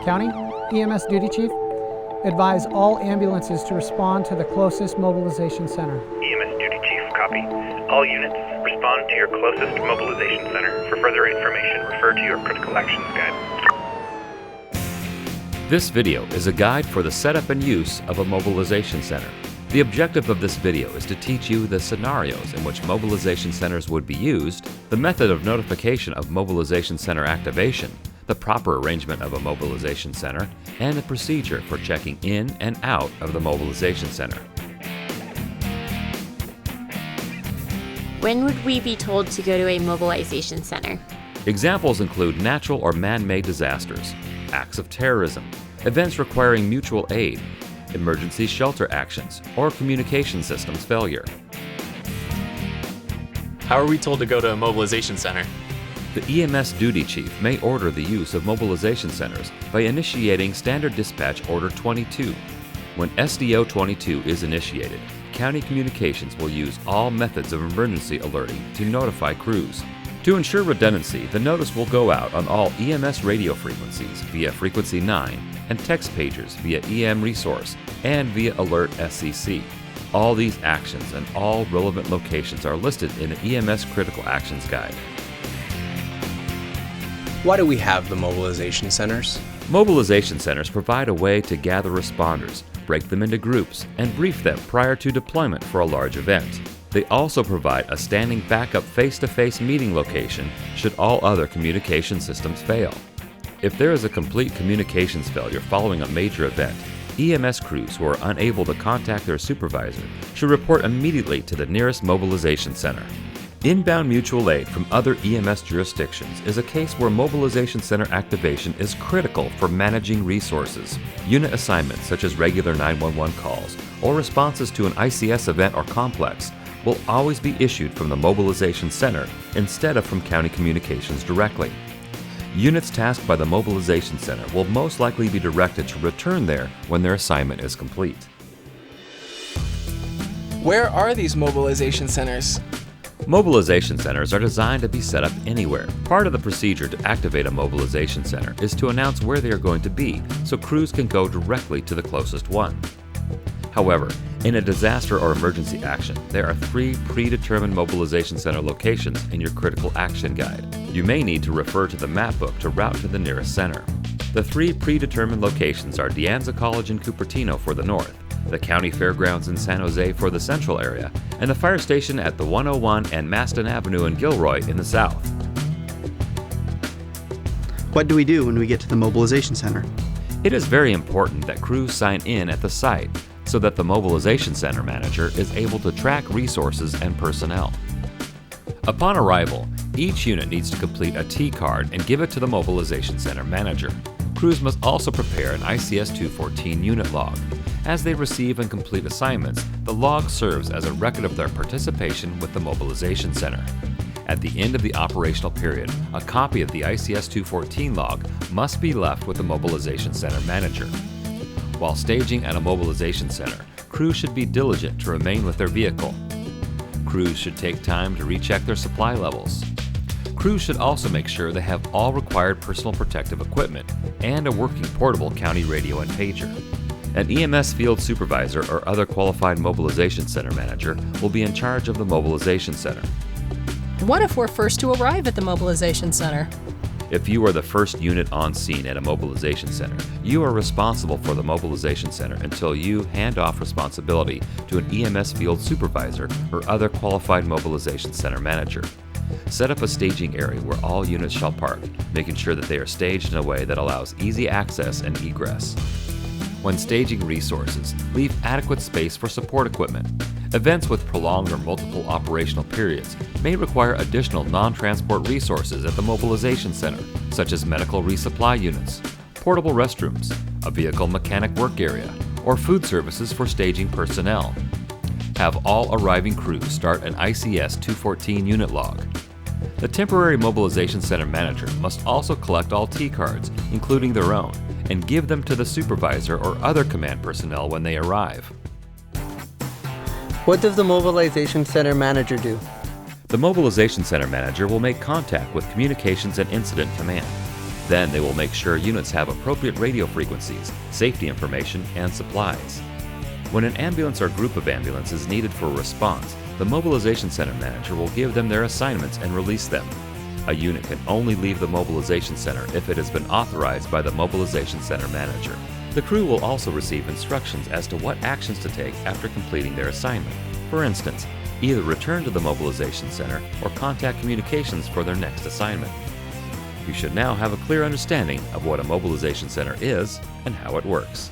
County, EMS Duty Chief. Advise all ambulances to respond to the closest mobilization center. EMS Duty Chief, copy. All units, respond to your closest mobilization center. For further information, refer to your Critical Actions Guide. This video is a guide for the setup and use of a mobilization center. The objective of this video is to teach you the scenarios in which mobilization centers would be used, the method of notification of mobilization center activation, the proper arrangement of a mobilization center, and the procedure for checking in and out of the mobilization center. When would we be told to go to a mobilization center? Examples include natural or man-made disasters, acts of terrorism, events requiring mutual aid, emergency shelter actions, or communication systems failure. How are we told to go to a mobilization center? The EMS Duty Chief may order the use of mobilization centers by initiating Standard Dispatch Order 22. When SDO 22 is initiated, County Communications will use all methods of emergency alerting to notify crews. To ensure redundancy, the notice will go out on all EMS radio frequencies via Frequency 9 and text pagers via EM Resource and via Alert SCC. All these actions and all relevant locations are listed in the EMS Critical Actions Guide. Why do we have the mobilization centers? Mobilization centers provide a way to gather responders, break them into groups, and brief them prior to deployment for a large event. They also provide a standing backup face-to-face meeting location should all other communication systems fail. If there is a complete communications failure following a major event, EMS crews who are unable to contact their supervisor should report immediately to the nearest mobilization center. Inbound mutual aid from other EMS jurisdictions is a case where mobilization center activation is critical for managing resources. Unit assignments such as regular 911 calls or responses to an ICS event or complex will always be issued from the mobilization center instead of from County Communications directly. Units tasked by the mobilization center will most likely be directed to return there when their assignment is complete. Where are these mobilization centers? Mobilization centers are designed to be set up anywhere. Part of the procedure to activate a mobilization center is to announce where they are going to be so crews can go directly to the closest one. However, in a disaster or emergency action, there are 3 predetermined mobilization center locations in your Critical Action Guide. You may need to refer to the map book to route to the nearest center. The 3 predetermined locations are De Anza College in Cupertino for the north, the County Fairgrounds in San Jose for the central area, and the fire station at the 101 and Maston Avenue in Gilroy in the south. What do we do when we get to the mobilization center? It is very important that crews sign in at the site so that the mobilization center manager is able to track resources and personnel. Upon arrival, each unit needs to complete a T-card and give it to the mobilization center manager. Crews must also prepare an ICS 214 unit log. As they receive and complete assignments, the log serves as a record of their participation with the mobilization center. At the end of the operational period, a copy of the ICS 214 log must be left with the mobilization center manager. While staging at a mobilization center, crews should be diligent to remain with their vehicle. Crews should take time to recheck their supply levels. Crews should also make sure they have all required personal protective equipment and a working portable county radio and pager. An EMS field supervisor or other qualified mobilization center manager will be in charge of the mobilization center. What if we're first to arrive at the mobilization center? If you are the first unit on scene at a mobilization center, you are responsible for the mobilization center until you hand off responsibility to an EMS field supervisor or other qualified mobilization center manager. Set up a staging area where all units shall park, making sure that they are staged in a way that allows easy access and egress. When staging resources, leave adequate space for support equipment. Events with prolonged or multiple operational periods may require additional non-transport resources at the mobilization center, such as medical resupply units, portable restrooms, a vehicle mechanic work area, or food services for staging personnel. Have all arriving crews start an ICS 214 unit log. The temporary mobilization center manager must also collect all T-cards, including their own, and give them to the supervisor or other command personnel when they arrive. What does the mobilization center manager do? The mobilization center manager will make contact with Communications and Incident Command. Then they will make sure units have appropriate radio frequencies, safety information, and supplies. When an ambulance or group of ambulances is needed for a response, the Mobilization Center manager will give them their assignments and release them. A unit can only leave the Mobilization Center if it has been authorized by the Mobilization Center manager. The crew will also receive instructions as to what actions to take after completing their assignment. For instance, either return to the Mobilization Center or contact communications for their next assignment. You should now have a clear understanding of what a Mobilization Center is and how it works.